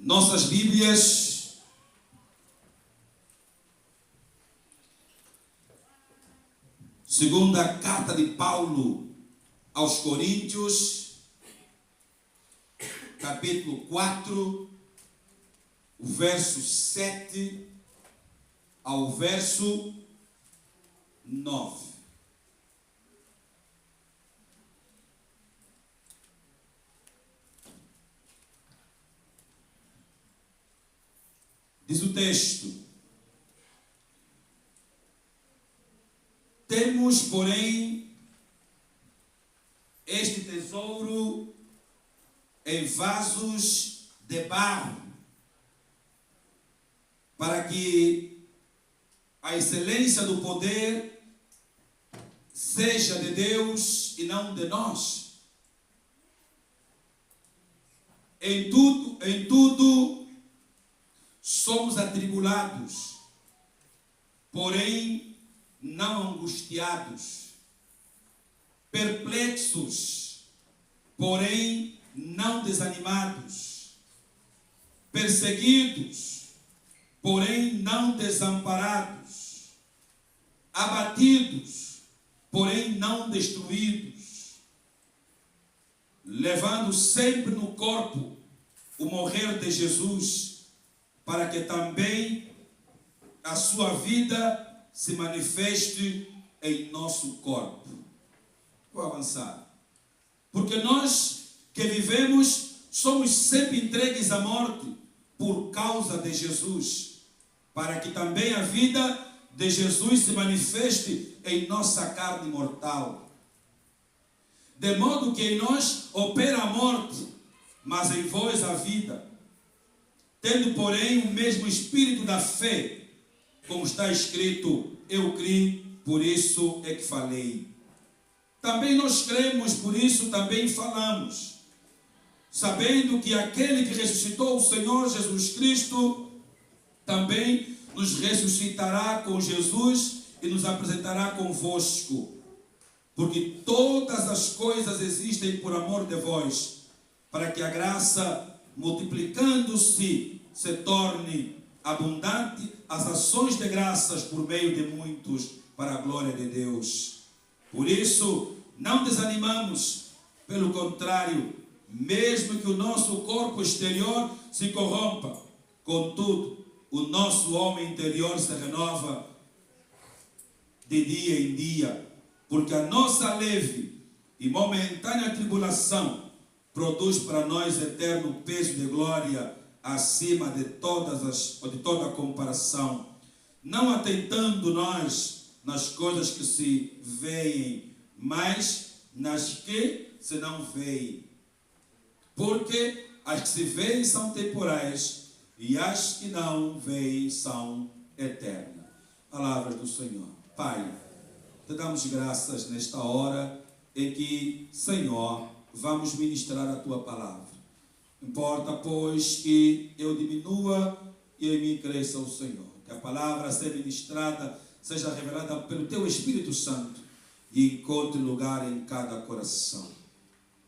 Nossas Bíblias, segunda carta de Paulo aos Coríntios, capítulo 4, o verso 7 ao verso 9. Diz o texto: temos, porém, este tesouro em vasos de barro, para que a excelência do poder seja de Deus e não de nós. Em tudo somos atribulados, porém não angustiados, perplexos, porém não desanimados, perseguidos, porém não desamparados, abatidos, porém não destruídos, levando sempre no corpo o morrer de Jesus, para que também a sua vida se manifeste em nosso corpo. Vou avançar. Porque nós que vivemos somos sempre entregues à morte por causa de Jesus, para que também a vida de Jesus se manifeste em nossa carne mortal. De modo que em nós opera a morte, mas em vós a vida. Tendo, porém, o mesmo espírito da fé, como está escrito, eu criei, por isso é que falei. Também nós cremos, por isso também falamos, sabendo que aquele que ressuscitou o Senhor Jesus Cristo, também nos ressuscitará com Jesus e nos apresentará convosco. Porque todas as coisas existem por amor de vós, para que a graça, multiplicando-se, se torne abundante as ações de graças por meio de muitos, para a glória de Deus. Por isso, não desanimamos, pelo contrário, mesmo que o nosso corpo exterior se corrompa, contudo, o nosso homem interior se renova de dia em dia, porque a nossa leve e momentânea tribulação produz para nós eterno peso de glória acima de toda a comparação, não atentando nós nas coisas que se veem, mas nas que se não veem. Porque as que se veem são temporais e as que não veem são eternas. Palavras do Senhor. Pai, te damos graças nesta hora em que, Senhor, vamos ministrar a tua palavra. Importa, pois, que eu diminua e em mim cresça o Senhor. Que a palavra a ser ministrada seja revelada pelo teu Espírito Santo e encontre lugar em cada coração.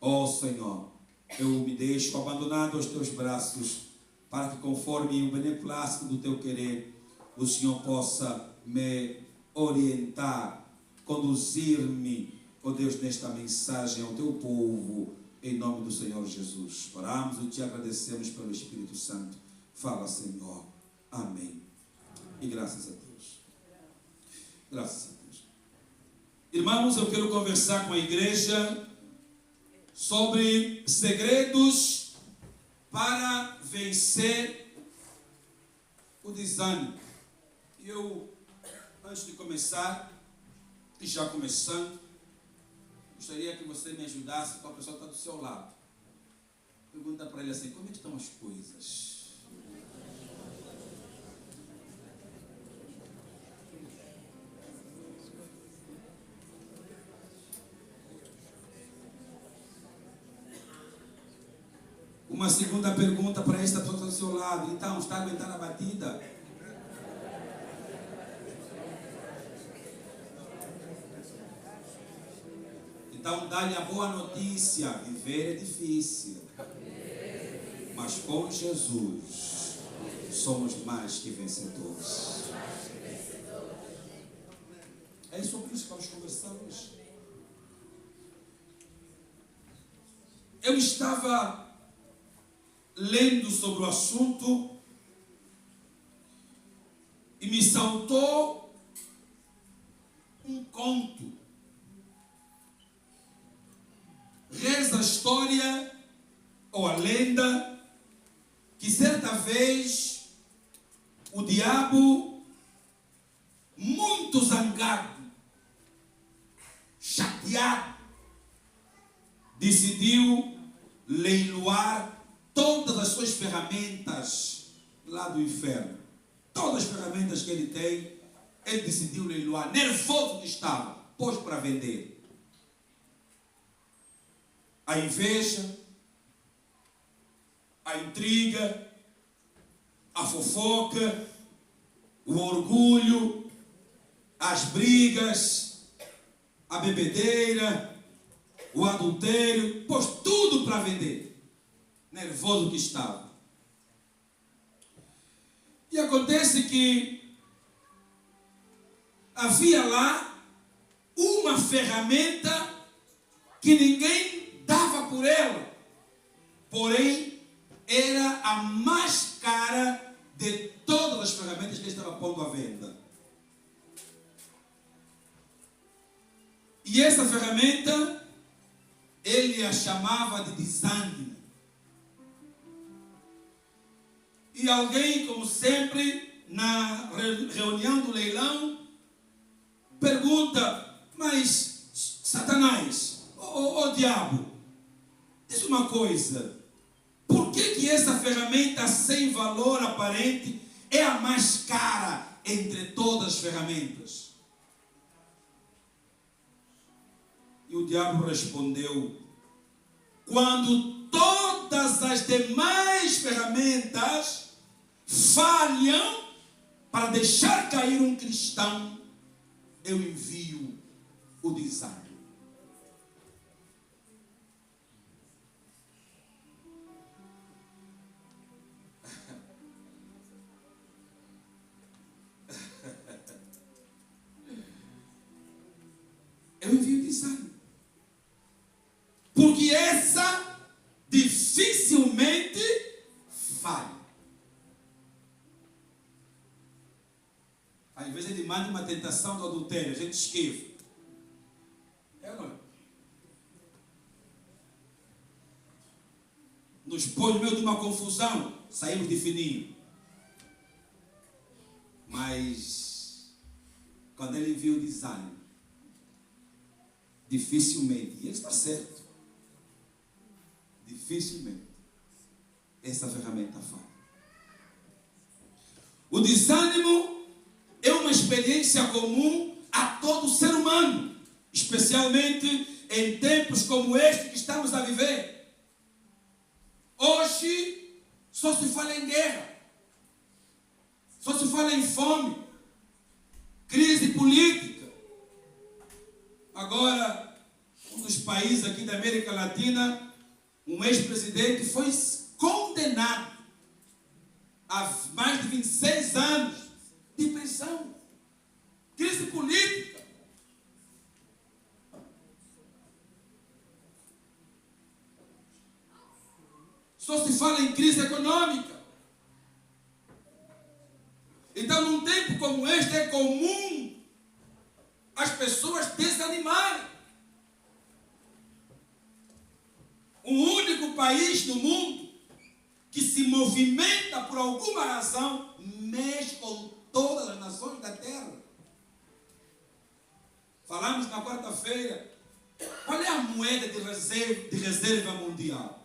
Ó Senhor, eu me deixo abandonado aos teus braços, para que, conforme o beneplácito do teu querer, o Senhor possa me orientar, conduzir-me, ó Deus, nesta mensagem ao teu povo, em nome do Senhor Jesus. Oramos e te agradecemos pelo Espírito Santo. Fala, Senhor. Amém. E graças a Deus. Graças a Deus. Irmãos, eu quero conversar com a igreja sobre segredos para vencer o desânimo. Eu, antes de começar, e já começando, gostaria que você me ajudasse com a pessoa que está do seu lado. Pergunta para ele assim: como é que estão as coisas? Uma segunda pergunta para esta pessoa que está do seu lado: então, está aguentando a batida? Então, dá-lhe a boa notícia: viver é difícil. Mas com Jesus somos mais que vencedores. É sobre isso que vamos conversar hoje. Eu estava lendo sobre o assunto e me saltou um conto. Reza a história ou a lenda que certa vez o diabo, muito zangado, chateado, decidiu leiloar todas as suas ferramentas lá do inferno. Todas as ferramentas que ele tem, ele decidiu leiloar. Nervoso que estava, pôs para vender. A inveja, a intriga, a fofoca, o orgulho, as brigas, a bebedeira, o adultério, pôs tudo para vender. Nervoso que estava. E acontece que havia lá uma ferramenta que ninguém dava por ela, porém era a mais cara de todas as ferramentas que ele estava pondo à venda. E essa ferramenta ele a chamava de desânimo. E alguém, como sempre, na reunião do leilão, pergunta: mas Satanás, ô diabo, diz uma coisa, por que essa ferramenta sem valor aparente é a mais cara entre todas as ferramentas? E o diabo respondeu: quando todas as demais ferramentas falham para deixar cair um cristão, eu envio o desânimo. Eu envio o desânimo. Porque essa dificilmente falha. Às vezes ele manda uma tentação do adultério, a gente esquiva. É ou não é? Nos põe no meio de uma confusão, saímos de fininho. Mas quando ele envia o desânimo, dificilmente, e ele está certo, dificilmente essa ferramenta falha. O desânimo é uma experiência comum a todo ser humano, especialmente em tempos como este que estamos a viver. Hoje só se fala em guerra, só se fala em fome, crise política. Agora, um dos países aqui da América Latina, um ex-presidente foi condenado a mais de 26 anos de prisão. Crise política. Só se fala em crise econômica. Então, num tempo como este, é comum as pessoas desanimarem. O único país no mundo que se movimenta por alguma razão mexe com todas as nações da terra. Falamos na quarta-feira, qual é a moeda de reserva mundial?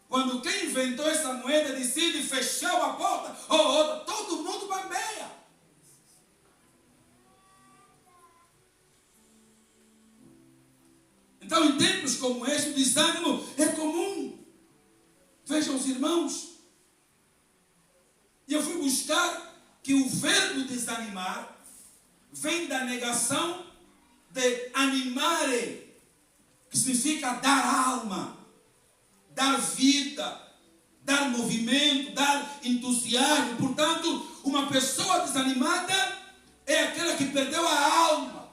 Quando quem inventou essa moeda decide e fechou a porta, todo mundo bambeia. Então, em tempos como este, o desânimo é comum. Vejam os irmãos. E eu fui buscar que o verbo desanimar vem da negação de animare, que significa dar alma, dar vida, dar movimento, dar entusiasmo. Portanto, uma pessoa desanimada é aquela que perdeu a alma,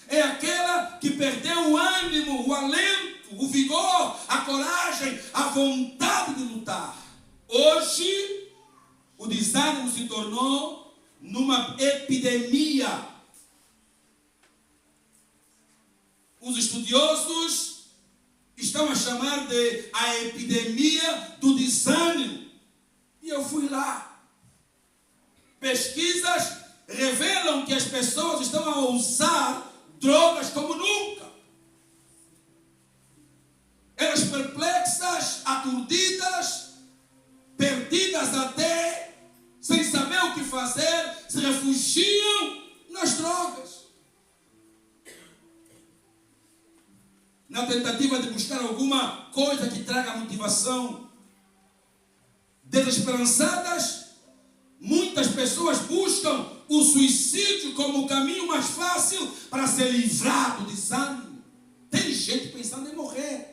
é aquela que perdeu o ânimo, o alento, o vigor, a coragem, a vontade de lutar. Hoje, o desânimo se tornou numa epidemia. Os estudiosos estão a chamar de a epidemia do desânimo. E eu fui lá. Pesquisas revelam que as pessoas estão a usar drogas como nunca. Elas perplexas, aturdidas, perdidas até, sem saber o que fazer, se refugiam nas drogas. Na tentativa de buscar alguma coisa que traga motivação. Desesperançadas, muitas pessoas buscam o suicídio como o caminho mais fácil para se livrar do desânimo. Tem gente pensando em morrer.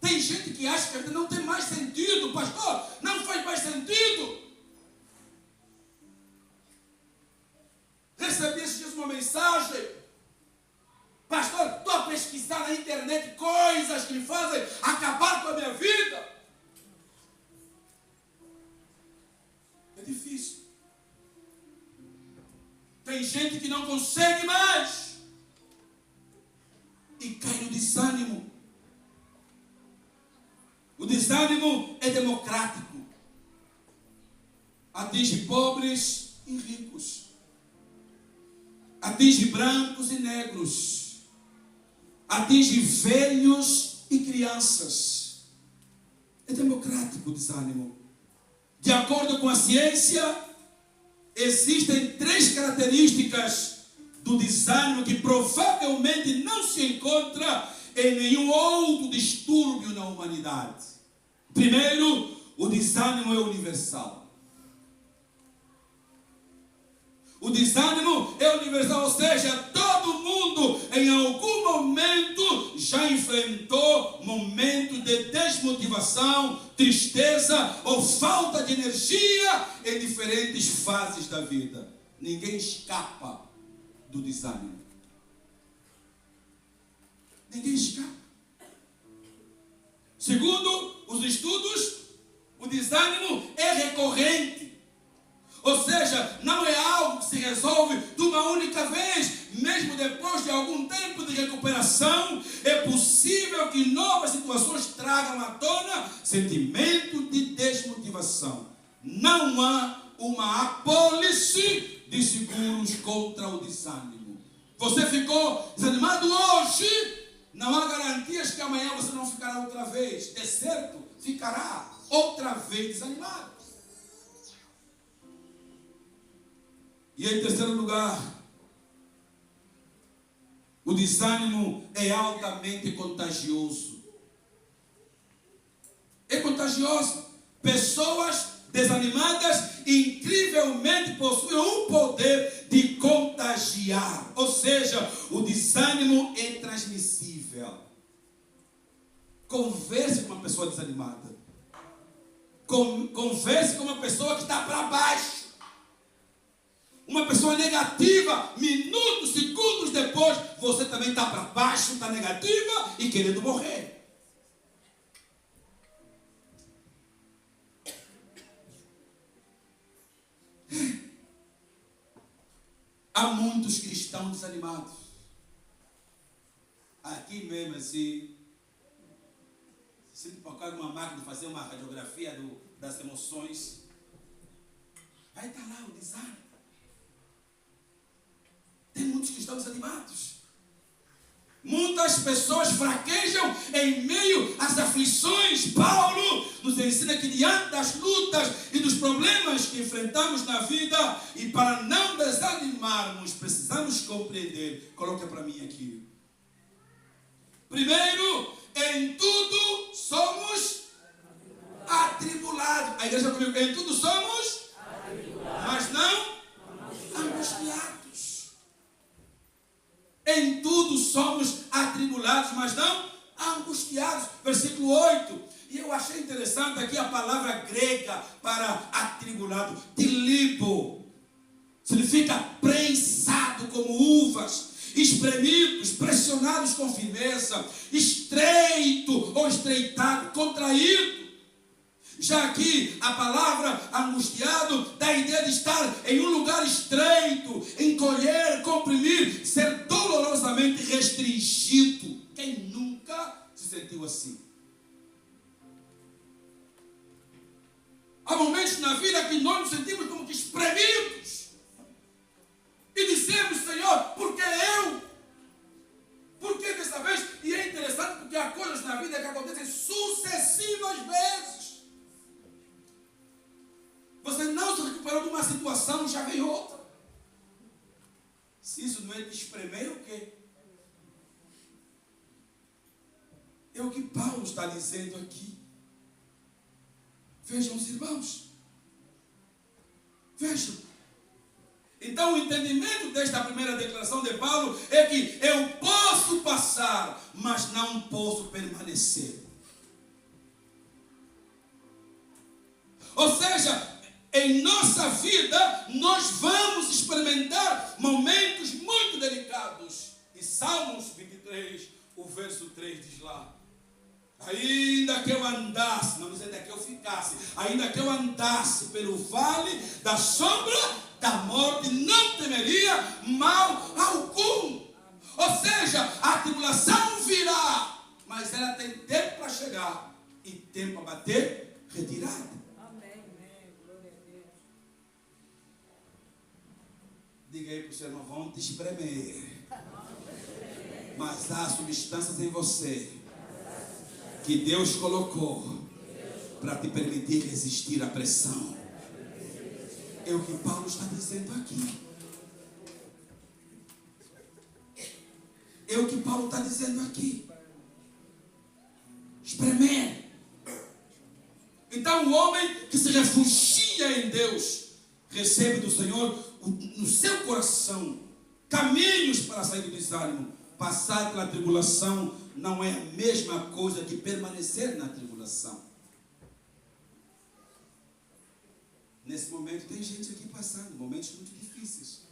Tem gente que acha que a vida não tem mais sentido. Pastor, não faz mais sentido. Recebi esses dias uma mensagem. Pastor, estou a pesquisar na internet coisas que me fazem acabar com a minha vida. É difícil. Tem gente que não consegue mais e cai no desânimo. O desânimo é democrático. Atinge pobres e ricos. Atinge brancos e negros. Atinge velhos e crianças. É democrático o desânimo. De acordo com a ciência, existem 3 características do desânimo que provavelmente não se encontra em nenhum outro distúrbio na humanidade. Primeiro, o desânimo é universal. O desânimo é universal, ou seja, todo mundo em algum momento já enfrentou momentos de desmotivação, tristeza ou falta de energia em diferentes fases da vida. Ninguém escapa do desânimo. Ninguém escapa. Segundo os estudos, o desânimo é recorrente. Ou seja, não é algo que se resolve de uma única vez. Mesmo depois de algum tempo de recuperação, é possível que novas situações tragam à tona sentimento de desmotivação. Não há uma apólice de seguros contra o desânimo. Você ficou desanimado hoje, não há garantias que amanhã você não ficará outra vez. É certo, ficará outra vez desanimado. E em terceiro lugar, o desânimo é altamente contagioso. É contagioso. Pessoas desanimadas incrivelmente possuem um poder de contagiar. Ou seja, o desânimo é transmissível. Converse com uma pessoa desanimada. Converse com uma pessoa que está para baixo. Uma pessoa negativa, minutos, segundos depois, você também está para baixo, está negativa e querendo morrer. Há muitos cristãos desanimados. Aqui mesmo, assim, se tocar uma máquina, fazer uma radiografia das emoções, vai estar lá o desânimo. Tem muitos cristãos desanimados. Muitas pessoas fraquejam em meio às aflições. Paulo nos ensina que diante das lutas e dos problemas que enfrentamos na vida, e para não desanimarmos, precisamos compreender. Coloca para mim aqui. Primeiro, em tudo somos atribulados. A igreja comigo, em tudo somos atribulados, mas não angustiados. Em tudo somos atribulados, mas não angustiados. E eu achei interessante aqui a palavra grega para atribulado, tilibo, significa prensado como uvas, espremidos, pressionados com firmeza, estreito ou estreitado, contraído. Já aqui a palavra angustiado dá a ideia de estar em um lugar estreito, encolher, comprimir, ser dolorosamente restringido. Quem nunca se sentiu assim? Há momentos na vida que nós nos sentimos como que espremidos e dizemos: Senhor, por que eu? Por que dessa vez? E é interessante porque há coisas na vida que acontecem sucessivas vezes. Você não se recuperou de uma situação e já veio outra. Se isso não é de espremer, o quê? É o que Paulo está dizendo aqui. Vejam os irmãos. Vejam. Então o entendimento desta primeira declaração de Paulo é que eu posso passar, mas não posso permanecer. Ou seja, em nossa vida, nós vamos experimentar momentos muito delicados. E Salmos 23, o verso 3 diz lá: ainda que eu andasse, não diz ainda que eu ficasse, ainda que eu andasse pelo vale da sombra da morte, não temeria mal algum. Ou seja, a tribulação virá, mas ela tem tempo para chegar e tempo para bater retirada. Diga aí para o seu irmão: vão te espremer, mas há substâncias em você que Deus colocou para te permitir resistir à pressão. É o que Paulo está dizendo aqui. É o que Paulo está dizendo aqui. Espremer. Então o homem que se refugia em Deus recebe do Senhor no seu coração caminhos para sair do desânimo. Passar pela tribulação não é a mesma coisa que permanecer na tribulação. Nesse momento tem gente aqui passando momentos muito difíceis,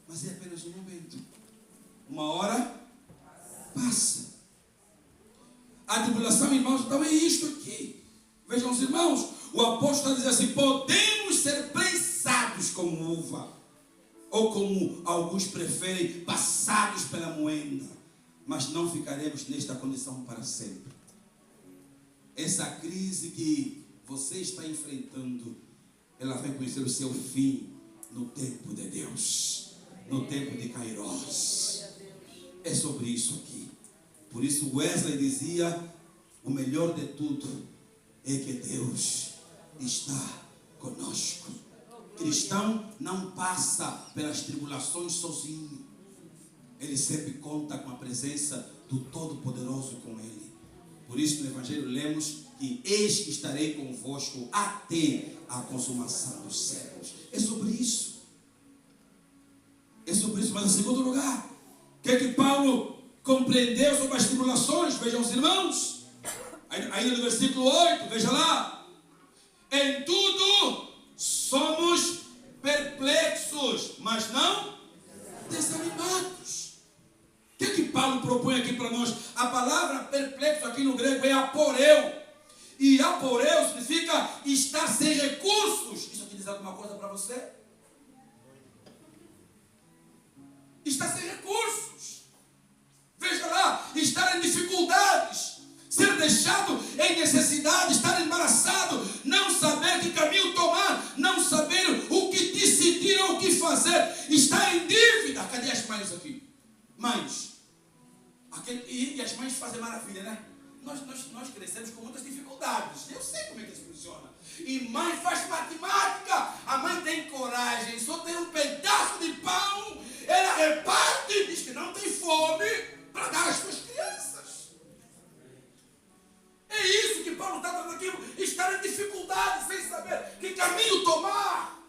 mas é apenas um momento. Uma hora passa. A tribulação, irmãos, então é isto aqui. Vejam os irmãos, o apóstolo está dizendo assim: podemos ser prensados como uva, ou como alguns preferem, passados pela moenda, mas não ficaremos nesta condição para sempre. Essa crise que você está enfrentando, ela vai conhecer o seu fim no tempo de Deus, no tempo de Kairos. É sobre isso aqui. Por isso Wesley dizia: o melhor de tudo é que Deus está conosco. Cristão não passa pelas tribulações sozinho. Ele sempre conta com a presença do Todo-Poderoso com ele. Por isso no Evangelho lemos que eis que estarei convosco até a consumação dos séculos. É sobre isso. É sobre isso. Mas em segundo lugar, o que Paulo compreendeu sobre as tribulações? Vejam os irmãos. Ainda no versículo 8, veja lá: em tudo somos perplexos, mas não desanimados. O que Paulo propõe aqui para nós? A palavra perplexo aqui no grego é aporeu. E aporeu significa estar sem recursos. Isso aqui diz alguma coisa para você? Está sem recursos. Veja lá, estar em dificuldades, ser deixado em necessidade, estar embaraçado, não saber que caminho tomar, não saber o que decidir ou o que fazer, estar em dívida. Cadê as mães aqui? Mães. E as mães fazem maravilha, né? Nós crescemos com muitas dificuldades. Eu sei como é que isso funciona. E mãe faz matemática. A mãe tem coragem, só tem um pedaço de pão, ela reparte e diz que não tem fome para dar às suas crianças. É isso que Paulo está falando aqui: estar em dificuldade, sem saber que caminho tomar.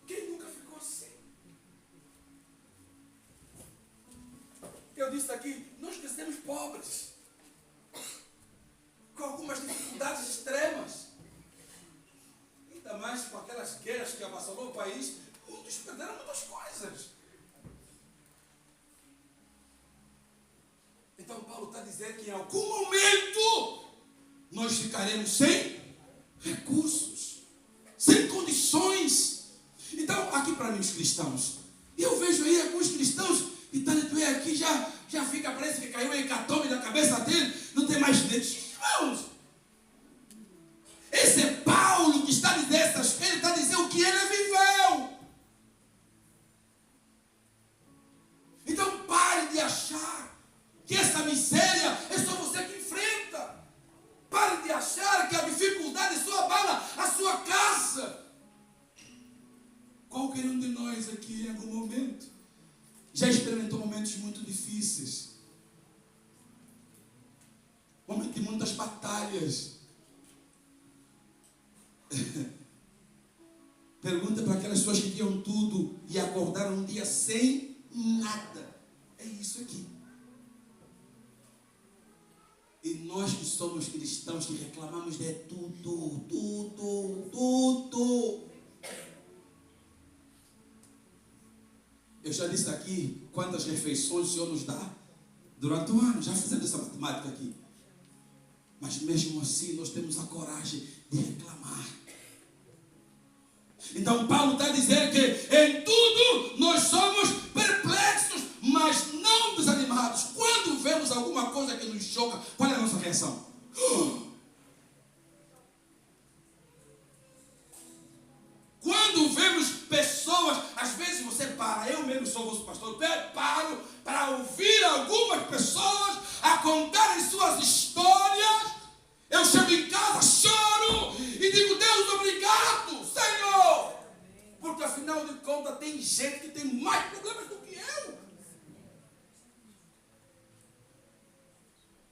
Quem nunca ficou assim? Eu disse aqui, nós crescemos pobres. país, muitos perderam muitas coisas. Então Paulo está dizendo que em algum momento nós ficaremos sem recursos, sem condições. Então, aqui para mim os cristãos, eu vejo aí alguns cristãos que estão aqui, já fica, parece que caiu um hecatombe na cabeça dele, não tem mais dentes. Irmãos, esse é Paulo que está dizendo essas coisas, ele está dizendo o que ele viveu. Então pare de achar que essa miséria é só você que enfrenta. Pare de achar que a dificuldade só abala a sua casa. Qualquer um de nós aqui em algum momento já experimentou momentos muito difíceis, momentos de muitas batalhas. Pergunta para aquelas pessoas que tinham tudo e acordaram um dia sem nada. É isso aqui. E nós que somos cristãos, que reclamamos de tudo. Eu já disse aqui quantas refeições o Senhor nos dá durante o ano. Já fizemos essa matemática aqui. Mas mesmo assim nós temos a coragem de reclamar. Então Paulo está dizendo que em tudo nós somos perplexos, mas não desanimados. Quando vemos alguma coisa que nos choca, qual é a nossa reação? Quando vemos pessoas, às vezes você para, eu mesmo sou vosso pastor, eu paro para ouvir algumas pessoas a contarem suas histórias. Eu chego em casa, choro e digo: Deus, obrigado, Senhor, porque afinal de contas tem gente que tem mais problemas do que eu.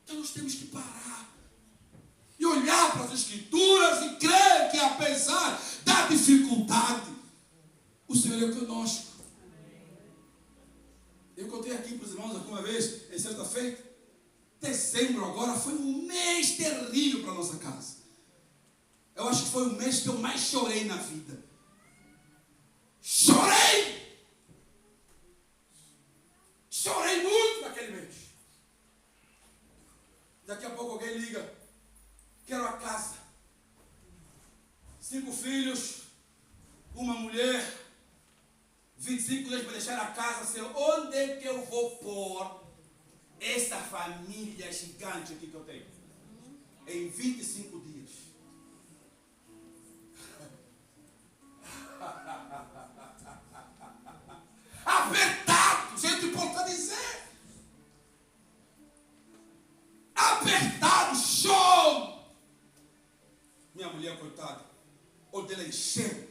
Então nós temos que parar e olhar para as Escrituras e crer que apesar da dificuldade, o Senhor é conosco. Eu contei aqui para os irmãos alguma vez, em sexta-feira, dezembro agora foi um mês terrível para a nossa casa. Eu acho que foi o mês que eu mais chorei na vida. Chorei! Chorei muito naquele mês. Daqui a pouco alguém liga: quero a casa. 5 filhos, uma mulher, 25 dias para deixar a casa. Senhor, onde é que eu vou pôr essa família gigante aqui que eu tenho? Em 25 dias. Apertado, gente, pode dizer. Apertado, show. Minha mulher, coitada, o dela encheu.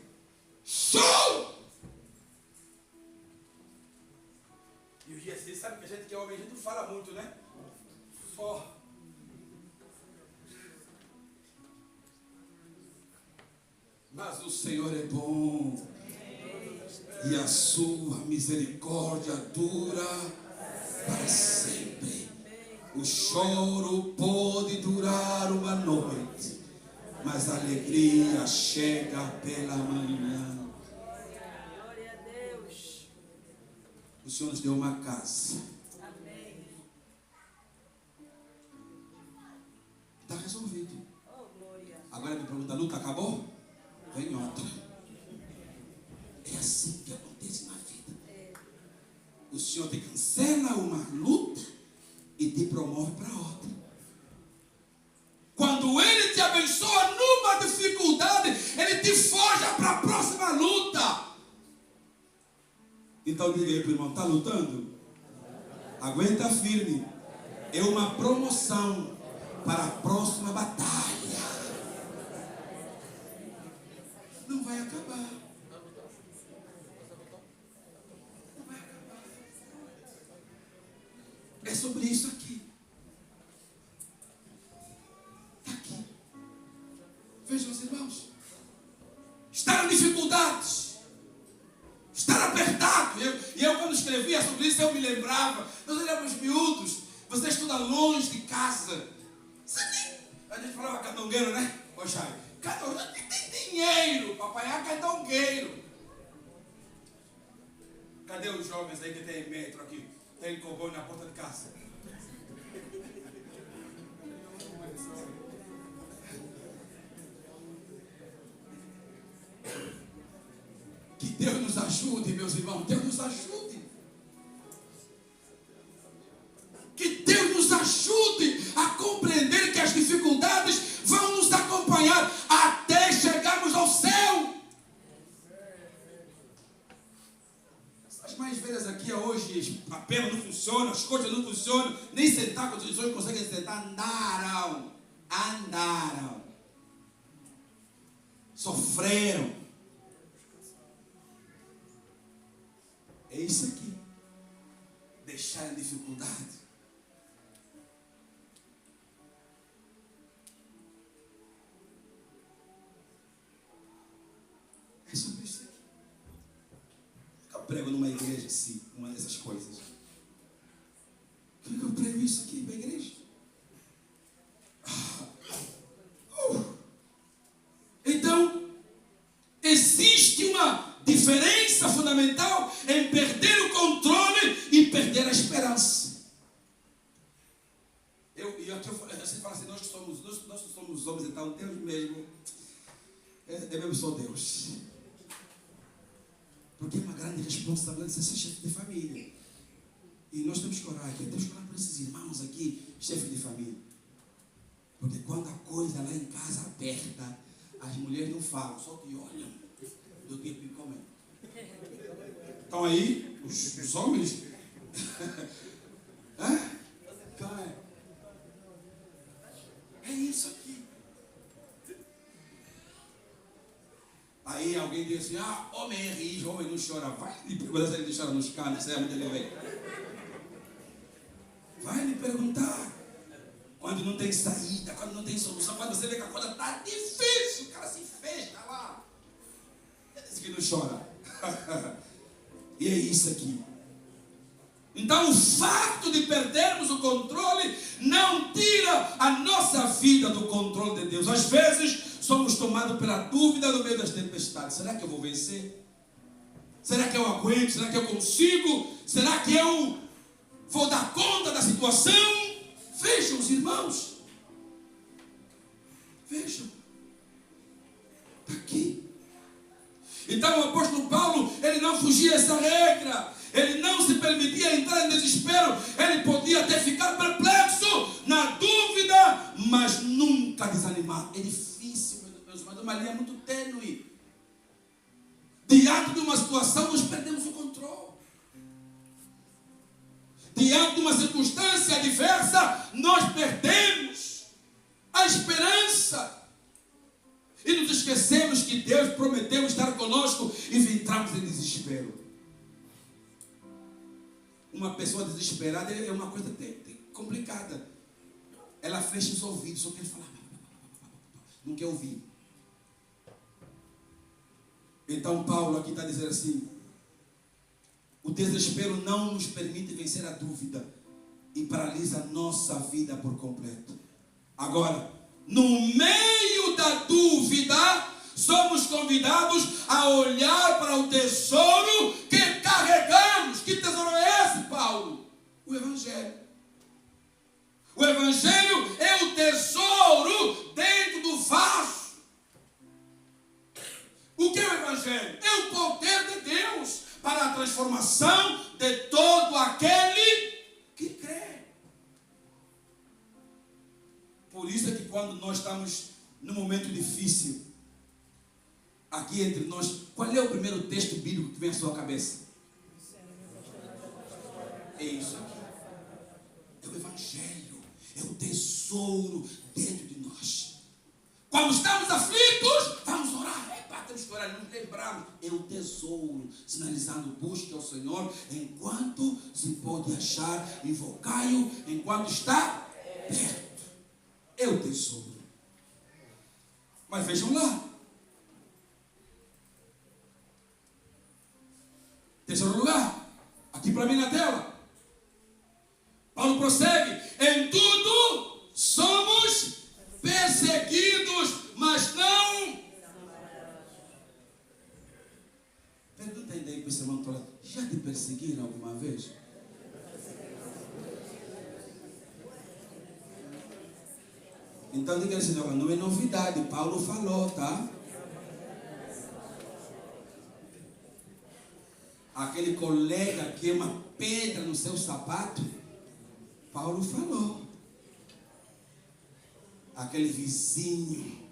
Show! E os dias assim, sabe que a gente que é homem, a gente não fala muito, né? Só. Mas o Senhor é bom. E a sua misericórdia dura para sempre. O choro pode durar uma noite, mas a alegria chega pela manhã. Glória a Deus. O Senhor nos deu uma casa. Amém. Está resolvido. Oh, glória. Agora me pergunta: a luta acabou? Vem outra. É assim que acontece na vida. O Senhor te cancela uma luta e te promove para outra. Quando Ele te abençoa numa dificuldade, Ele te forja para a próxima luta. Então diga aí para o irmão: está lutando? Aguenta firme. É uma promoção para a próxima batalha. Não vai acabar. Não vai acabar. É sobre isso aqui. Está aqui. Vejam os irmãos. Estar em dificuldades. Estar apertado. E eu quando escrevia sobre isso, eu me lembrava. Nós éramos miúdos. Você estuda longe de casa. A gente falava candongueiro, né? Ô Chay, candongueiro tem dinheiro para apanhar candongueiro. Cadê os jovens aí que tem metro aqui? Tem cowboy na porta de casa. Que Deus nos ajude, meus irmãos. Deus nos ajude. Que Deus nos ajude a compreender que as dificuldades vão nos acompanhar até chegarmos ao céu. As mais velhas aqui hoje, a perna não funciona, as coxas não funcionam, nem sentar com as pessoas conseguem sentar, andaram, sofreram. É isso aqui, deixar a dificuldade. É sobre isso aqui. Eu prego numa igreja assim, uma dessas coisas. Por que eu prego isso aqui para a igreja? Então, existe uma diferença fundamental em perder o controle e perder a esperança. Você fala assim, nós que somos homens, então Deus mesmo é mesmo só Deus. Porque é uma grande responsabilidade ser chefe de família. E nós temos que orar aqui, temos que orar por esses irmãos aqui, chefe de família. Porque quando a coisa lá em casa aperta, as mulheres não falam, só te olham do tipo que comem. Então aí, os homens. É isso aqui. Aí alguém diz assim, homem é rijo, homem não chora. Vai lhe perguntar se ele chora nos canos, sabe onde ele vem. Vai lhe perguntar. Quando não tem saída, quando não tem solução, quando você vê que a coisa está difícil, o cara se fecha lá. Ele diz que não chora. E é isso aqui. Então o fato de perdermos o controle não tira a nossa vida do controle de Deus. Às vezes somos tomados pela dúvida no meio das tempestades. Será que eu vou vencer? Será que eu aguento? Será que eu consigo? Será que eu vou dar conta da situação? Vejam os irmãos. Vejam. Está aqui. Então o apóstolo Paulo, ele não fugia essa regra. Ele não se permitia entrar em desespero. Ele podia até ficar perplexo, na dúvida, mas nunca desanimar. É difícil, meus irmãos, uma linha muito tênue. Diante de uma situação, nós perdemos o controle. Diante de uma circunstância adversa, nós perdemos a esperança. E nos esquecemos que Deus prometeu estar conosco e entramos em desespero. Uma pessoa desesperada é uma coisa complicada. Ela fecha os ouvidos, só quer falar. Não quer ouvir. Então Paulo aqui está dizendo assim: o desespero não nos permite vencer a dúvida e paralisa a nossa vida por completo. Agora, no meio da dúvida, somos convidados a olhar para o tesouro que carregamos. Que tesouro é esse, Paulo? O Evangelho. O Evangelho é o tesouro dentro do vaso. O que é o Evangelho? É o poder de Deus para a transformação de todo aquele que crê. Por isso é que quando nós estamos num momento difícil, aqui entre nós, qual é o primeiro texto bíblico que vem à sua cabeça? É isso aqui. É o Evangelho. É o tesouro dentro de nós. Quando estamos aflitos, vamos orar. Temos que orar, nos lembrarmos. É o tesouro, sinalizando: busque ao Senhor enquanto se pode achar, invocai-o enquanto está perto. É o tesouro. Mas vejam lá. Terceiro lugar, aqui para mim na tela. Paulo prossegue: em tudo somos perseguidos, mas não. Pergunta ainda aí para esse irmão: já te perseguiram? vez. Então diga assim, não é novidade, Paulo falou, tá? Aquele colega que é uma pedra no seu sapato, Paulo falou. Aquele vizinho,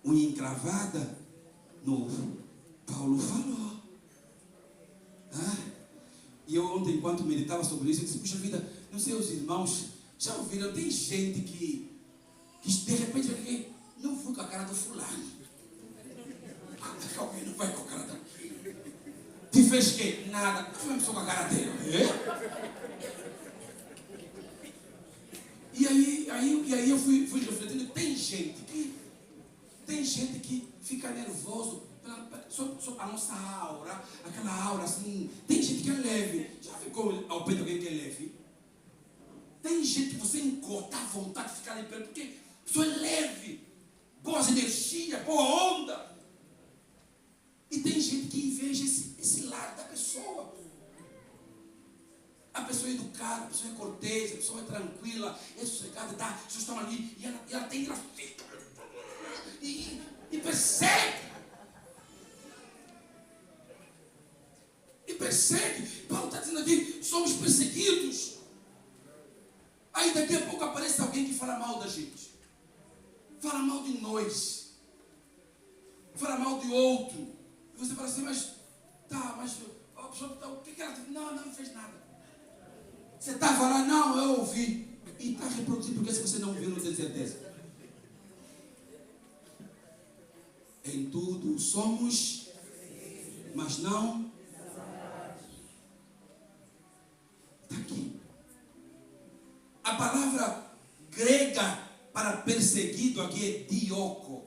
unha encravada, novo, Paulo falou. E eu ontem, enquanto meditava sobre isso, eu disse, puxa vida, não sei, os irmãos já ouviram, tem gente que de repente, não fui com a cara do fulano. Alguém não vai com a cara daquele. Te fez que? Nada. Não foi só com a cara dele. E aí eu fui refletindo. Tem gente que fica nervoso só a nossa aura, aquela aura assim. Tem gente que é leve. Já ficou ao pé de alguém que é leve? Tem gente que você encota a vontade de ficar ali perto, porque a pessoa é leve, boas energias, boa onda. E tem gente que inveja esse lado da pessoa. A pessoa é educada, a pessoa é cortês, a pessoa é tranquila, é sossegada, as pessoas estão ali e ela fica e persegue. E persegue. Paulo está dizendo aqui, somos perseguidos. Aí daqui a pouco aparece alguém que fala mal da gente. Fala mal de nós. Fala mal de outro. E você fala assim, mas a pessoa o que ela fez? Não fez nada. Você estava lá? Não, eu ouvi. E está reproduzindo, porque se você não ouviu, não tem certeza. Em tudo somos, mas não. Está aqui. A palavra grega para perseguido aqui é dioko.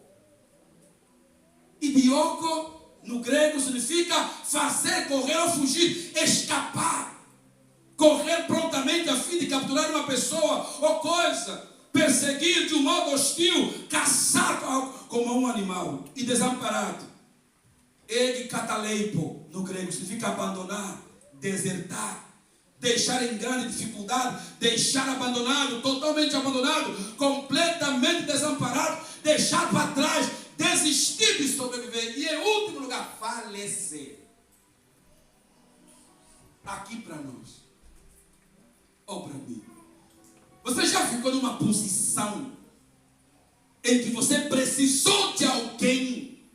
E dioko no grego significa fazer, correr ou fugir, escapar. Correr prontamente a fim de capturar uma pessoa ou coisa. Perseguir de um modo hostil, caçar como um animal e desamparado. Eg cataleipo no grego significa abandonar, desertar. Deixar em grande dificuldade, deixar abandonado, totalmente abandonado, completamente desamparado, deixar para trás, desistir de sobreviver e, em último lugar, falecer. Aqui para nós, ou para mim, você já ficou numa posição em que você precisou de alguém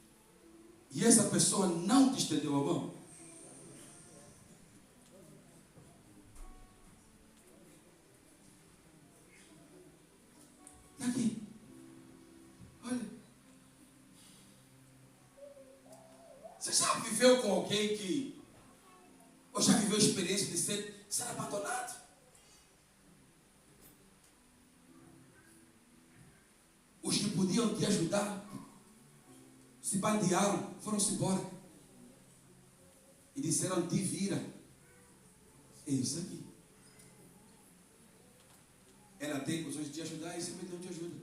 e essa pessoa não te estendeu a mão? Aqui. Olha. Você já viveu com alguém que... Ou já viveu a experiência de ser abandonado? Os que podiam te ajudar se bandearam, foram-se embora. E disseram, te vira. É isso aqui. Ela tem condições de te ajudar e simplesmente não te ajuda.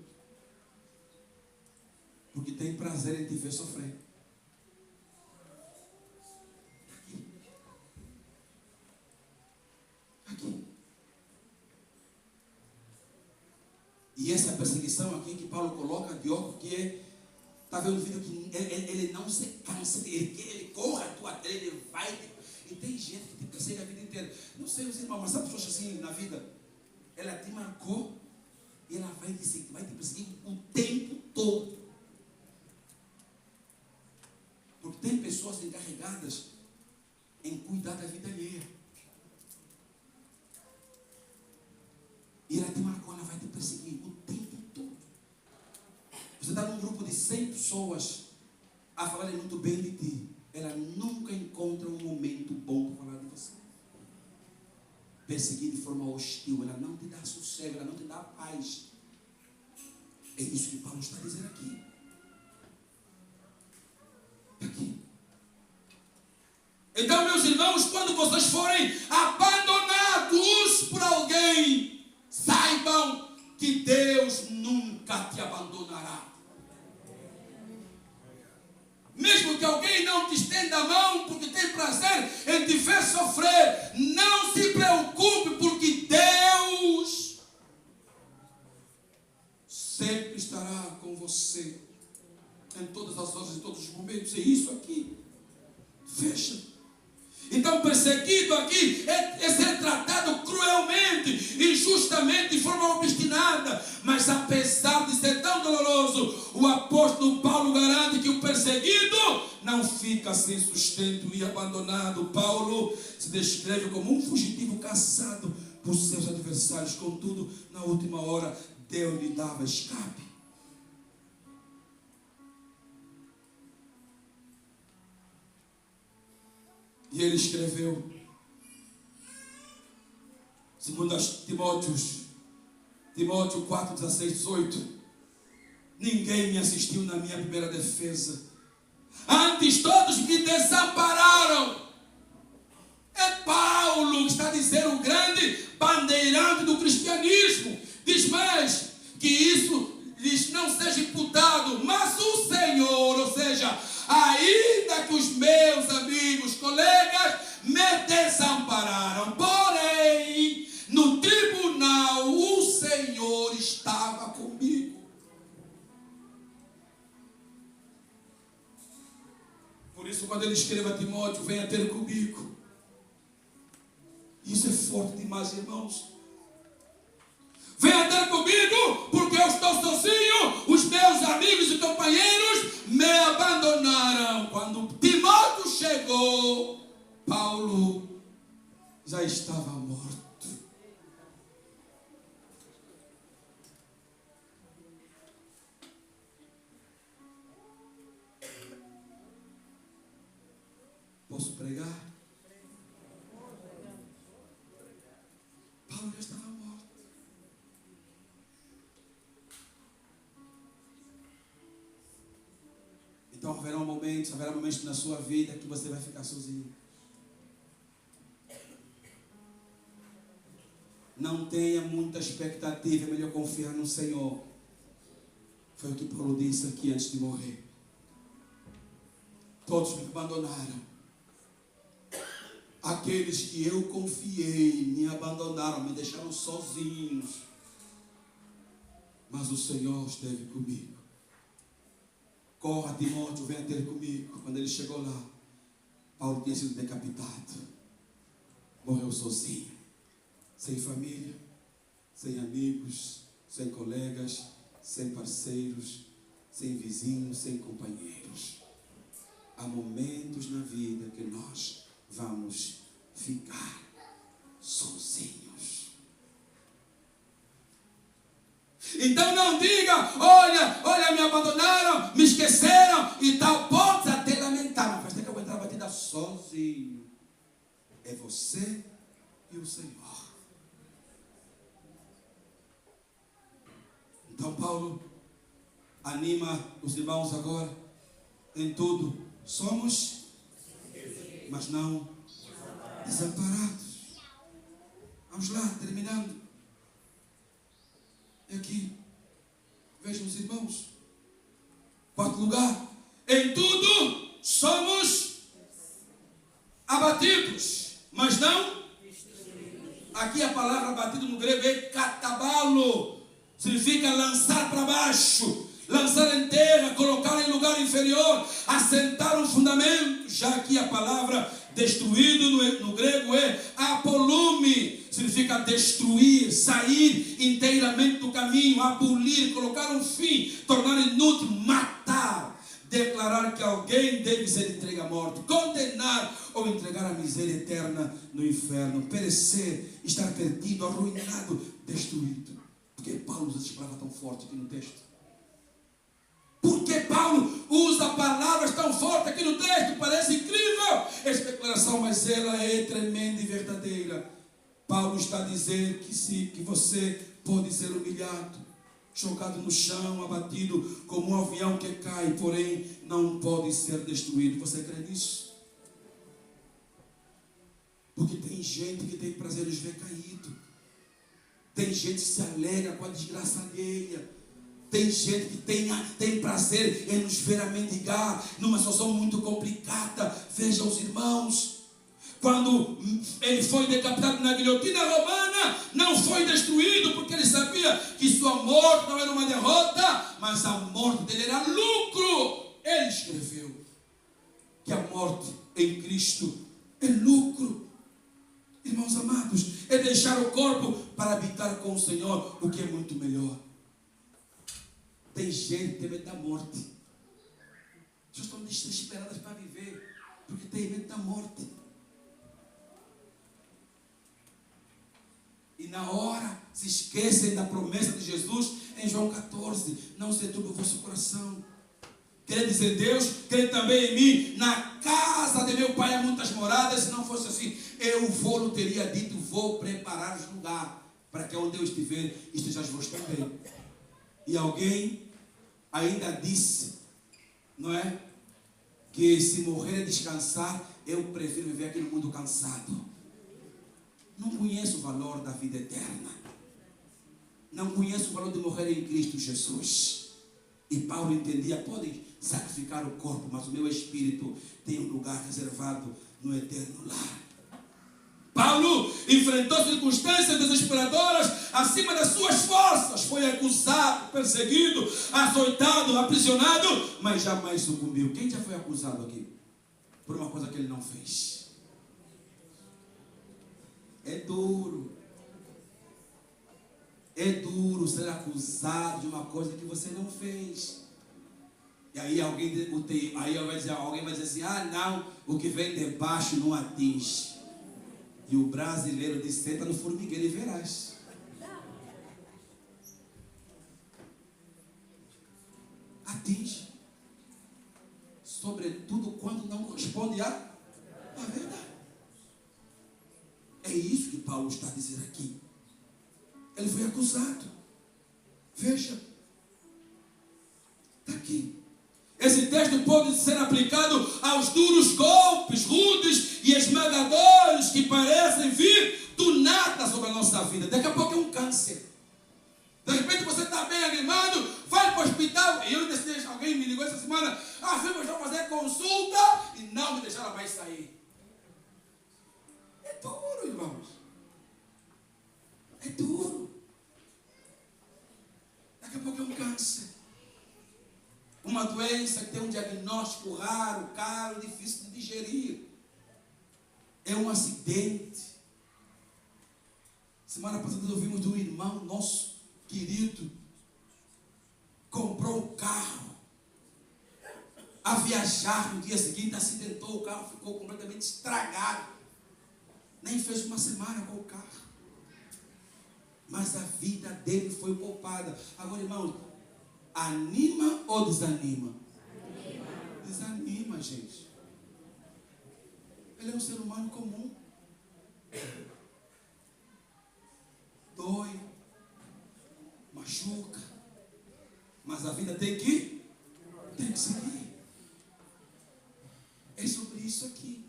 Porque tem prazer em te ver sofrer. Aqui. E essa perseguição aqui que Paulo coloca, Diogo, que é, está vendo o vídeo que ele não se cansa, ele corre a tua tela, ele vai. E tem gente que te persegue a vida inteira. Não sei os irmãos, mas sabe pessoas assim na vida? Ela te marcou e ela vai te perseguir o tempo todo. Porque tem pessoas encarregadas em cuidar da vida alheia. E ela te marcou, ela vai te perseguir o tempo todo. Você está num grupo de 100 pessoas a falarem muito bem de ti. Ela nunca encontra um momento bom para falar de você. Perseguir de forma hostil, ela não te dá sossego, ela não te dá paz. É isso que Paulo está dizendo aqui. Aqui. Então, meus irmãos, quando vocês forem abandonados por alguém, saibam que Deus nunca te abandonará. Mesmo que alguém não te estenda a mão porque tem prazer em te ver sofrer. Não se preocupe, porque Deus sempre estará com você em todas as horas, em todos os momentos. É isso aqui. Fecha. Então, perseguido aqui é ser tratado cruelmente, injustamente, de forma obstinada. Mas apesar de ser tão doloroso, o apóstolo Paulo garante que o perseguido não fica sem sustento e abandonado. Paulo se descreve como um fugitivo caçado por seus adversários. Contudo, na última hora, Deus lhe dava escape. E ele escreveu, segundo Timóteo 4, 16, 18: ninguém me assistiu na minha primeira defesa, antes todos me desampararam. É Paulo que está dizendo, o grande bandeirante do cristianismo. Diz mais, que isso lhes não seja imputado, mas o Senhor, ou seja, ainda que os meus amigos, colegas, me desampararam, porém, no tribunal, o Senhor estava comigo. Por isso, quando ele escreve a Timóteo, venha ter comigo. Isso é forte demais, irmãos. Venha ter comigo, porque eu estou sozinho. Os meus amigos e companheiros me abandonaram. Quando Timóteo chegou, Paulo já estava morto. Posso pregar? Paulo já estava morto. Então haverá momentos na sua vida que você vai ficar sozinho. Não tenha muita expectativa, é melhor confiar no Senhor. Foi o que Paulo disse aqui antes de morrer. Todos me abandonaram. Aqueles que eu confiei me abandonaram, me deixaram sozinhos. Mas o Senhor esteve comigo. Corra, Timóteo, venha ter comigo. Quando ele chegou lá, Paulo tinha sido decapitado. Morreu sozinho. Sem família, sem amigos, sem colegas, sem parceiros, sem vizinhos, sem companheiros. Há momentos na vida que nós vamos ficar sozinhos. Então não diga, olha, me abandonaram, me esqueceram e tal. Pode até lamentar, mas tem que aguentar a batida sozinho. É você e o Senhor. Então Paulo anima os irmãos agora. Em tudo somos, mas não desamparados. Vamos lá, terminando. E aqui, vejam os irmãos. Quarto lugar, em tudo somos abatidos, mas não. Aqui a palavra abatido no grego é katabalo. Significa lançar para baixo, lançar em terra, colocar em lugar inferior, assentar um fundamento. Já aqui a palavra destruído no grego é apolume, significa destruir, sair inteiramente do caminho, abolir, colocar um fim, tornar inútil, matar, declarar que alguém deve ser entregue à morte, condenar ou entregar à miséria eterna no inferno, perecer, estar perdido, arruinado, destruído. Por que Paulo usa essa palavra tão forte aqui no texto? Por que Paulo usa palavras tão fortes aqui no texto? Parece incrível essa declaração, mas ela é tremenda e verdadeira. Paulo está a dizer que você pode ser humilhado, jogado no chão, abatido como um avião que cai, porém não pode ser destruído. Você crê nisso? Porque tem gente que tem prazer em nos ver caído. Tem gente que se alegra com a desgraça alheia. Tem gente que tem prazer em nos ver a mendigar numa situação muito complicada. Veja os irmãos, quando ele foi decapitado na guilhotina romana, não foi destruído, porque ele sabia que sua morte não era uma derrota, mas a morte dele era lucro. Ele escreveu que a morte em Cristo é lucro. Irmãos amados, é deixar o corpo para habitar com o Senhor, o que é muito melhor. Tem gente que tem medo da morte. Já estão desesperadas para viver, porque tem medo da morte. E na hora se esquecem da promessa de Jesus em João 14. Não se turbe o vosso coração. Credes em Deus, crede também em mim. Na casa de meu pai há muitas moradas. Se não fosse assim, eu vou teria dito, vou preparar os lugar, para que onde eu estiver, estejais vós também. E alguém ainda disse, não é? Que se morrer e descansar, eu prefiro viver aqui no mundo cansado. Não conheço o valor da vida eterna. Não conheço o valor de morrer em Cristo Jesus. E Paulo entendia, podem sacrificar o corpo, mas o meu espírito tem um lugar reservado no eterno lar. Paulo enfrentou circunstâncias desesperadoras acima das suas forças. Foi acusado, perseguido, açoitado, aprisionado, mas jamais sucumbiu. Quem já foi acusado aqui por uma coisa que ele não fez? É duro. É duro ser acusado de uma coisa que você não fez. E aí alguém vai dizer assim, ah não, o que vem de baixo não atinge. E o brasileiro diz, senta no formigueiro e verás. Atinge. Sobretudo quando não corresponde à verdade. É isso que Paulo está dizendo aqui. Ele foi acusado. Veja. Está aqui. Esse texto pode ser aplicado aos duros golpes, rudes e esmagadores que parecem vir do nada sobre a nossa vida. Daqui a pouco é um câncer. De repente você está bem animado, vai para o hospital. E eu decidi, alguém me ligou essa semana, filho, eu vou fazer consulta e não me deixaram mais sair. É duro, irmãos. É duro. Daqui a pouco é um câncer. Uma doença que tem um diagnóstico raro, caro, difícil de digerir. É um acidente. Semana passada ouvimos de um irmão nosso querido. Comprou um carro. A viajar no dia seguinte, acidentou o carro, ficou completamente estragado. Nem fez uma semana com o carro. Mas a vida dele foi poupada. Agora, irmãos, anima ou desanima? Desanima, gente. Ele é um ser humano comum. Dói, machuca, mas a vida tem que seguir. É sobre isso aqui.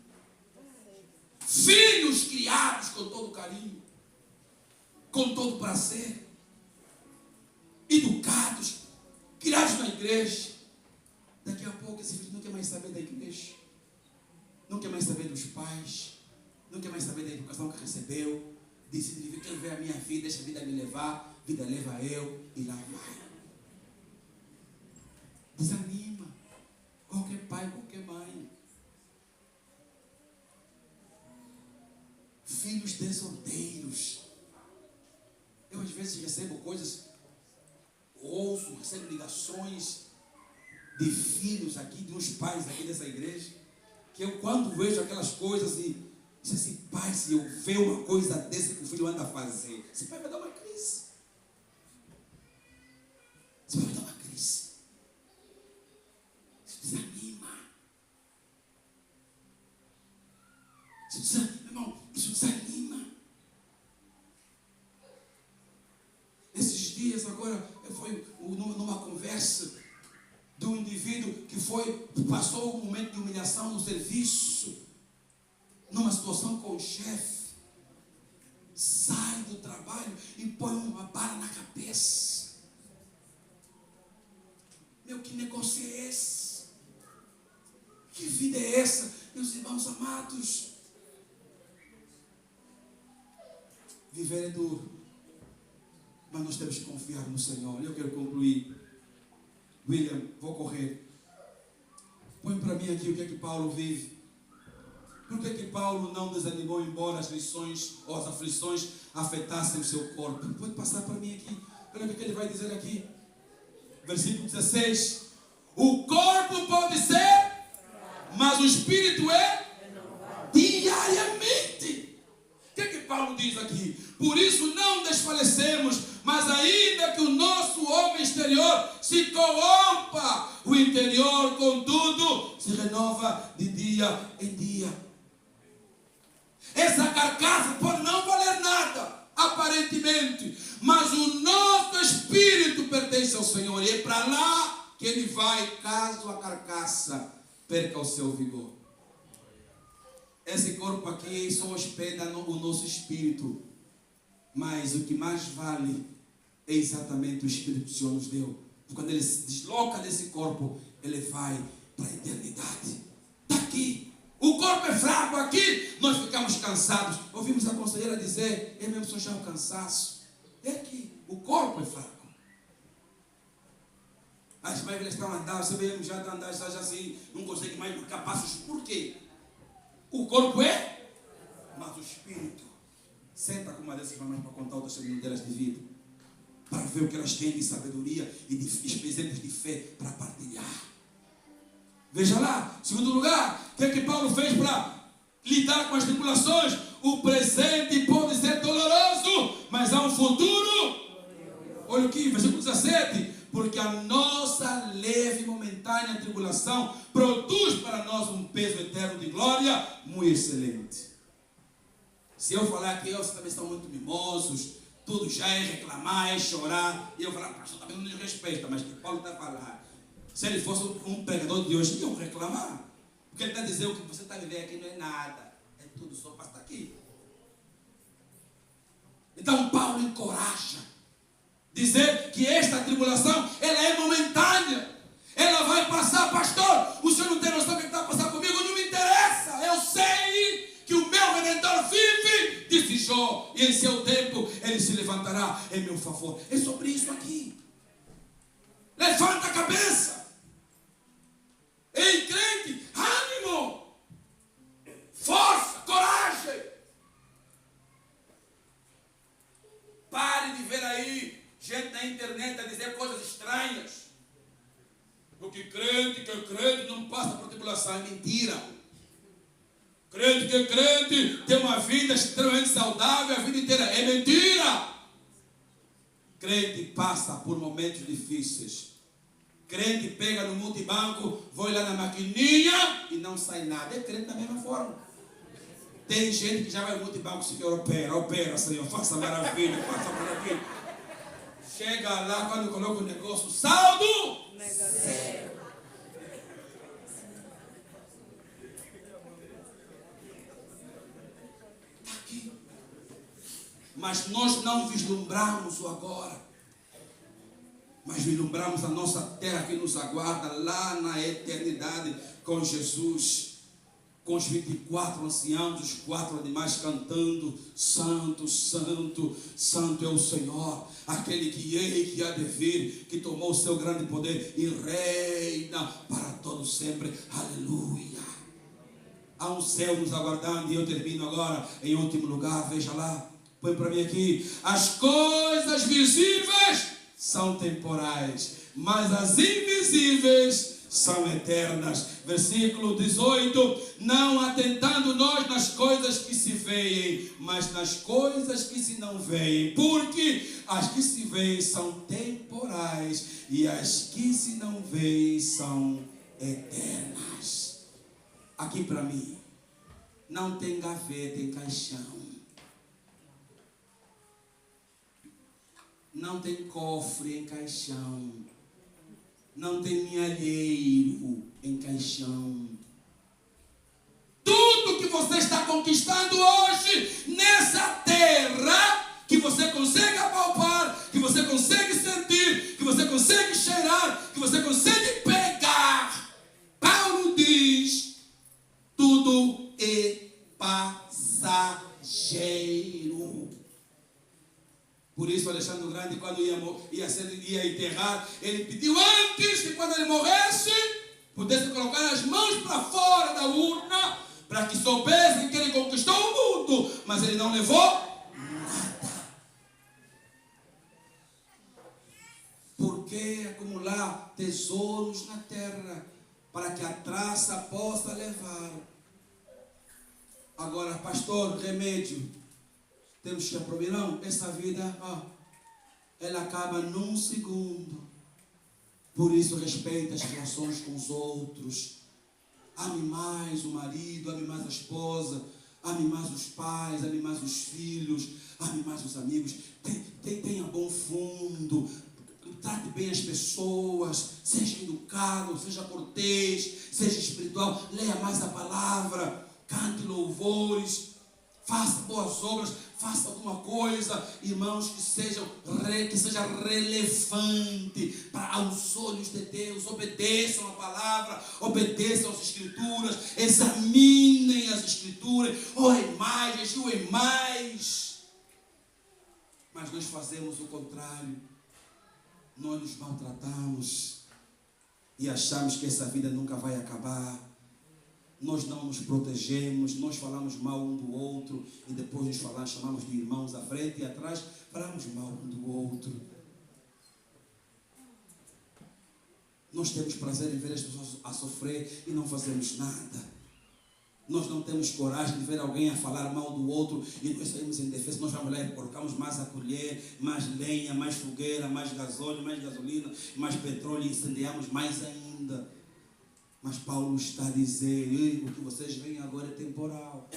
Filhos criados com todo carinho, com todo prazer, educados, criados na igreja. Daqui a pouco esse filho não quer mais saber da igreja, não quer mais saber dos pais, não quer mais saber da educação que recebeu. Decide viver, quero ver a minha vida, deixa a vida me levar, a vida leva eu e lá vai. Desanima. Qualquer pai, qualquer mãe. Filhos desordeiros. Eu às vezes recebo coisas, recebo ligações de filhos aqui, de uns pais aqui dessa igreja, que eu quando vejo aquelas coisas e diz assim, pai, se eu ver uma coisa dessa que o filho anda a fazer, esse pai vai dar uma crise. Esse pai vai dar uma crise. Isso desanima. Isso desanima, irmão. Isso desanima. Esses dias agora, eu fui numa conversa de um indivíduo que passou um momento de humilhação no serviço, numa situação com o chefe, sai do trabalho e põe uma bala na cabeça. Meu, que negócio é esse? Que vida é essa, meus irmãos amados? Viver é duro, mas nós temos que confiar no Senhor. Eu quero concluir. William, vou correr. Põe para mim aqui o que é que Paulo vive. Por que é que Paulo não desanimou, embora as lições ou as aflições afetassem o seu corpo? Pode passar para mim aqui. Olha o que ele vai dizer aqui. Versículo 16. O corpo pode ser, mas o espírito é diariamente. O que é que Paulo diz aqui? Por isso não desfalecemos, mas ainda que o nosso homem exterior se corrompa, o interior, contudo, se renova de dia em dia. Essa carcaça pode não valer nada, aparentemente, mas o nosso espírito pertence ao Senhor, e é para lá que ele vai, caso a carcaça perca o seu vigor. Esse corpo aqui só hospeda o nosso espírito, mas o que mais vale é exatamente o Espírito que o Senhor nos deu. Quando ele se desloca desse corpo, ele vai para a eternidade. Está aqui. O corpo é fraco aqui, nós ficamos cansados. Ouvimos a conselheira dizer, é mesmo só já o cansaço. É aqui, o corpo é fraco. As mães estão andando, você vê, já está andando, já assim, não consegue mais marcar passos. Por quê? O corpo é, mas o espírito. Senta com uma dessas mamães para contar o testemunho delas de vida, para ver o que elas têm de sabedoria e de exemplos de fé para partilhar. Veja lá, segundo lugar, o que é que Paulo fez para lidar com as tribulações? O presente pode ser doloroso, mas há um futuro. Olha aqui, versículo 17. Porque a nossa leve e momentânea tribulação produz para nós um peso eterno de glória muito excelente. Se eu falar que vocês também são muito mimosos, tudo já é reclamar, é chorar, e eu falar, pastor, também não nos respeita, mas que Paulo está a falar. Se ele fosse um pregador de hoje, iam reclamar. Porque ele está dizendo que o que você está vivendo aqui não é nada, é tudo só para estar aqui. Então Paulo encoraja, dizer que esta tribulação, ela é momentânea, ela vai passar. Pastor, o senhor não tem noção do que está a passar comigo? Não me interessa, eu sei que o meu Redentor vive, disse Jó, e em seu tempo ele se levantará em meu favor. É sobre isso aqui. Levanta a cabeça. Ei, crente, ânimo, força, coragem. Pare de ver aí gente na internet a dizer coisas estranhas. Porque crente que é crente não passa por tribulação. É mentira. Crente que é crente tem uma vida extremamente saudável a vida inteira. É mentira. Crente passa por momentos difíceis. Crente pega no multibanco, vai lá na maquininha e não sai nada. É crente da mesma forma. Tem gente que já vai no multibanco, Senhor, opera, Senhor, faça maravilha, faça maravilha. Chega lá, quando coloca o negócio, saldo zero. Está aqui. Mas nós não vislumbramos o agora. Mas vislumbramos a nossa terra que nos aguarda lá na eternidade com Jesus. Com os 24 anciãos, os 4 animais cantando, Santo, Santo, Santo é o Senhor, aquele que há de vir, que tomou o seu grande poder e reina para todo sempre. Aleluia. Há um céu nos aguardando, e eu termino agora em último lugar. Veja lá, põe para mim aqui. As coisas visíveis são temporais, mas as invisíveis são eternas. Versículo 18. Não atentando nós nas coisas que se veem, mas nas coisas que se não veem, porque as que se veem são temporais e as que se não veem são eternas. Aqui para mim não tem gaveta em caixão, não tem cofre em caixão, não tem milheiro em caixão. Tudo que você está conquistando hoje nessa terra, que você consegue apalpar, que você consegue sentir, que você consegue cheirar, que você consegue pegar. Paulo diz, tudo é passageiro. Por isso Alexandre o Grande, quando ia enterrar, ele pediu antes que quando ele morresse, pudesse colocar as mãos para fora da urna, para que soubessem que ele conquistou o mundo, mas ele não levou nada. Por que acumular tesouros na terra, para que a traça possa levar? Agora, pastor, remédio, temos que aproveitar. Não, essa vida, ela acaba num segundo. Por isso, respeite as relações com os outros. Ame mais o marido, ame mais a esposa, ame mais os pais, ame mais os filhos, ame mais os amigos. Tenha bom fundo, trate bem as pessoas, seja educado, seja cortês, seja espiritual, leia mais a palavra, cante louvores, faça boas obras, faça alguma coisa, irmãos, que seja relevante aos olhos de Deus. Obedeçam a palavra, obedeçam as escrituras, examinem as escrituras, orem mais, jejuem mais. Mas nós fazemos o contrário. Nós nos maltratamos e achamos que essa vida nunca vai acabar. Nós não nos protegemos, nós falamos mal um do outro e depois nos chamamos de irmãos à frente e atrás, falamos mal um do outro. Nós temos prazer em ver as pessoas a sofrer e não fazemos nada. Nós não temos coragem de ver alguém a falar mal do outro e nós saímos em defesa. Nós vamos lá e colocamos mais a colher, mais lenha, mais fogueira, mais gasóleo, mais gasolina, mais petróleo e incendiamos mais ainda. Mas Paulo está a dizer, o que vocês veem agora é temporal.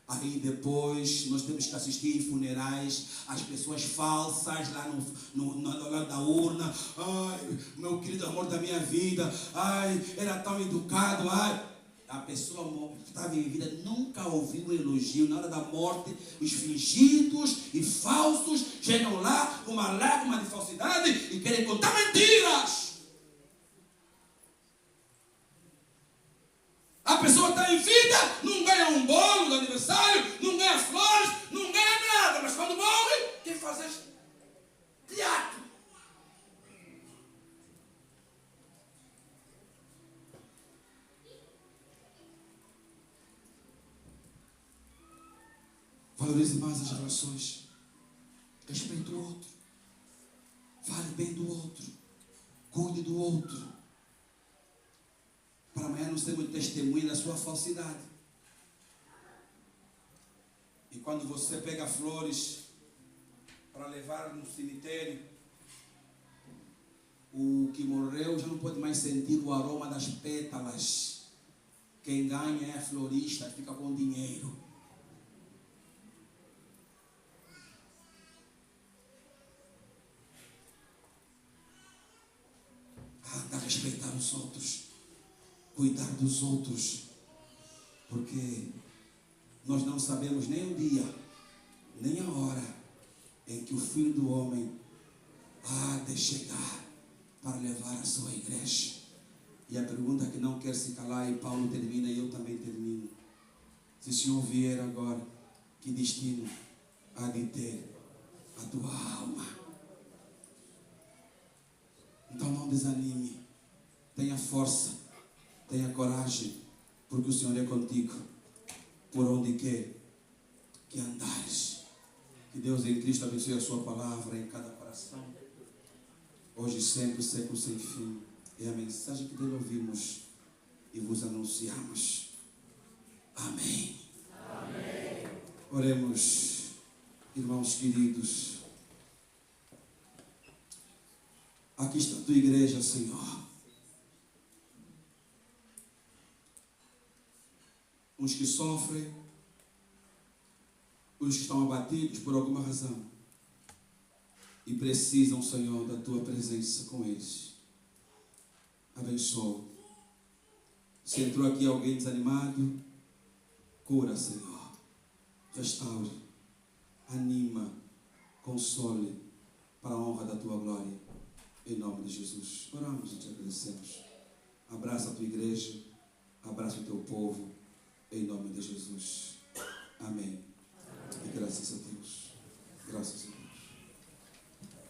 Aí depois nós temos que assistir em funerais, as pessoas falsas lá no lado da urna. Ai, meu querido amor da minha vida, ai, era tão educado, ai. A pessoa estava em vida, nunca ouviu um elogio. Na hora da morte, os fingidos e falsos chegam lá com uma lágrima de falsidade e querem contar mentiras. A pessoa está em vida, não ganha um bolo do aniversário, não ganha flores, não ganha nada. Mas quando morre, quem faz este teatro? Valorize mais as relações. Respeite o outro. Fale bem do outro. Cuide do outro. Para amanhã não sermos testemunha da sua falsidade. E quando você pega flores para levar no cemitério, o que morreu já não pode mais sentir o aroma das pétalas. Quem ganha é a florista, fica com dinheiro. Anda a respeitar os outros. Cuidar dos outros, porque nós não sabemos nem o dia, nem a hora em que o Filho do Homem há de chegar para levar a sua igreja. E a pergunta que não quer se calar, e Paulo termina e eu também termino: se o Senhor vier agora, que destino há de ter a tua alma? Então não desanime, tenha força, tenha coragem, porque o Senhor é contigo, por onde quer que andares. Que Deus em Cristo abençoe a sua palavra em cada coração, hoje e sempre, século sem fim. É a mensagem que dele ouvimos e vos anunciamos. Amém. Amém. Oremos, irmãos queridos. Aqui está a tua igreja, Senhor. Uns que sofrem, os que estão abatidos por alguma razão e precisam, Senhor, da tua presença com eles. Abençoa. Se entrou aqui alguém desanimado, cura, Senhor. Restaure, anima, console, para a honra da tua glória. Em nome de Jesus. Oramos e te agradecemos. Abraça a tua igreja, abraça o teu povo.